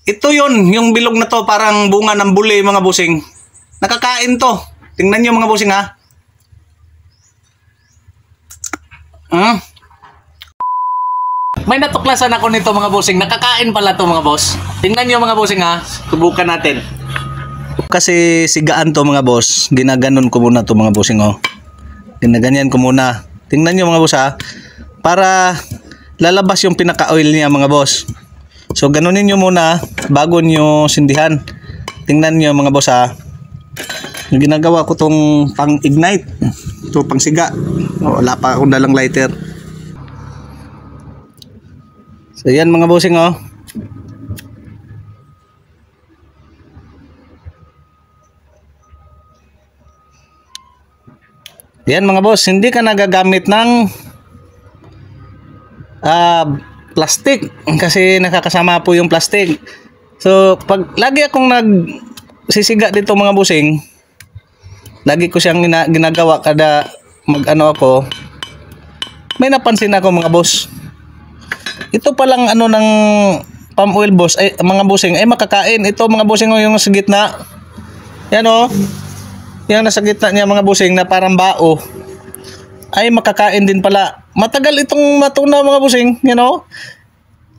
Ito yon, yung bilog na to, parang bunga ng buli mga busing. Nakakain to. Tingnan nyo mga busing ha. May natuklasan ako nito mga busing. Nakakain pala to mga boss. Tingnan nyo mga busing ha. Subukan natin. Kasi sigaan to mga boss. Ginaganon ko muna to mga busing oh. Ginaganyan ko muna. Tingnan nyo mga boss ha. Para lalabas yung pinaka-oil niya mga boss. So ganunin nyo muna bago nyo sindihan. Tingnan nyo mga boss ha. Yung ginagawa ko tong pang-ignite. Ito pang-siga. Wala pa akong dalang lighter. So yan mga bossing oh. Yan mga boss. Hindi ka nagagamit ng plastic kasi nakakasama po yung plastic. So pag lagi akong nagsisiga dito mga busing, lagi ko siyang ginagawa kada mag-ano ako, may napansin ako mga boss. Ito palang ano ng palm oil boss ay mga busing ay makakain. Ito mga busing yung sa gitna. Yan oh. Yung nasa gitna niya mga busing na parang bao ay makakain din pala. Matagal itong matuna mga busing, you know.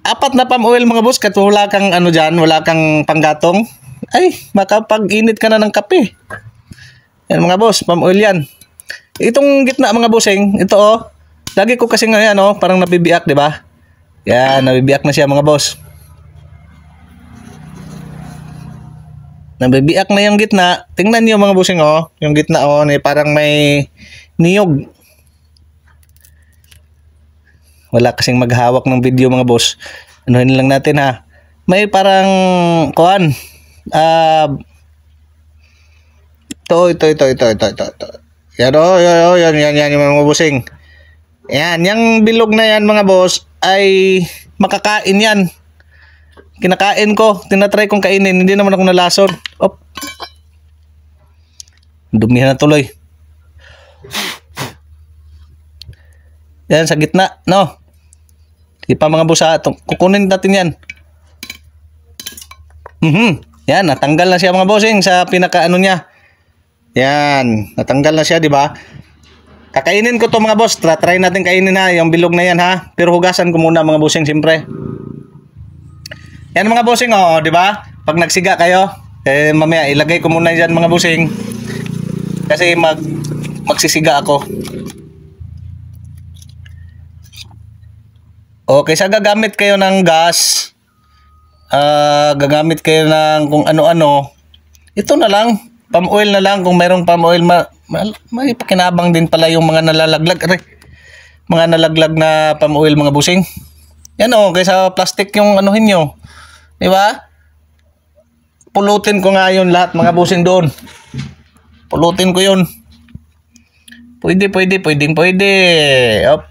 4 na palm oil mga boss, kat wala kang ano dyan, wala kang panggatong. Ay, makapag-init ka na ng kape. Yan mga boss, palm oil yan. Itong gitna mga busing, ito oh. Lagi ko kasi ngayon oh, parang nabibiyak, di ba? Yan, nabibiyak na siya mga boss. Nabibiyak na yung gitna. Tingnan niyo mga busing oh, yung gitna oh, parang may niyog. Wala kasing maghawak ng video mga boss. Anuhin lang natin ha. May parang kuan. Ito. Yan o. Yan yung mga busing. Yan. Yung bilog na yan mga boss ay makakain yan. Kinakain ko. Tinatry kong kainin. Hindi naman ako nalason. Op. Dumihan na tuloy. Yan sa gitna. No. Di pa mga busa, kukunin natin yan. Yan, natanggal na siya mga bossing sa pinaka-ano niya. Yan, natanggal na siya, di ba? Kakainin ko to mga boss. Try natin kainin ha, yung bilog na yan ha. Pero hugasan ko muna mga bossing, siyempre. Yan mga bossing, oh, di ba? Pag nagsiga kayo, mamaya ilagay ko muna dyan mga bossing. Kasi magsisiga ako. Okay, sa gagamit kayo ng gas, gagamit kayo ng kung ano-ano, ito na lang, palm oil na lang. Kung mayroong palm oil, may pakinabang din pala yung mga nalalaglag, mga nalaglag na palm oil mga busing. Yan o, kaysa plastic yung anuhin nyo, di ba? Pulutin ko nga yun lahat mga busing doon. Pulutin ko yun. Pwede. Op.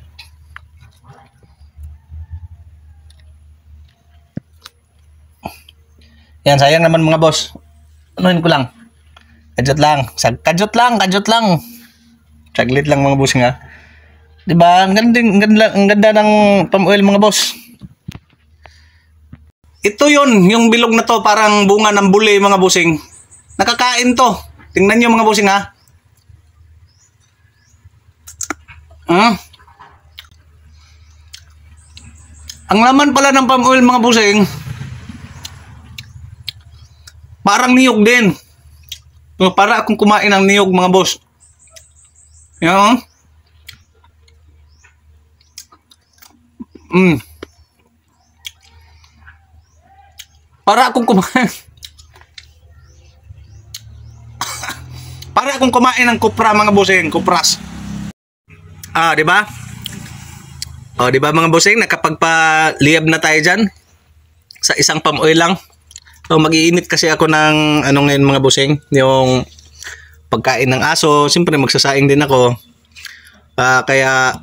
Yan, sayang naman mga boss. Anuhin ko lang. Kadyot lang. Saglit lang mga boss nga. Diba? Ang ganda ng palm oil mga boss. Ito yon, yung bilog na to, parang bunga ng buli mga bossing. Nakakain to. Tingnan nyo mga bossing ha. Ang laman pala ng palm oil mga bossing, parang niyog din. Para akong kumain ng niyog mga boss. Yan. Para akong kumain. Para akong kumain ng kupra mga bossing, kupras. Di ba? Di ba mga bossing, nakapagpaliyab na tayo diyan sa isang palm oil lang. So mag-iinit kasi ako ng ano ngayon mga busing, yung pagkain ng aso. Siyempre magsasaing din ako. Kaya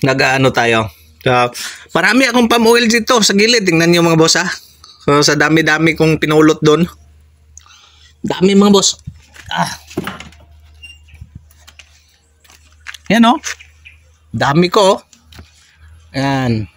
nag-aano tayo. So, marami akong palm oil dito sa gilid. Tingnan niyo mga boss ha. So sa dami-dami kong pinulot doon. Dami mga boss. Yan oh. Dami ko oh. Ayan.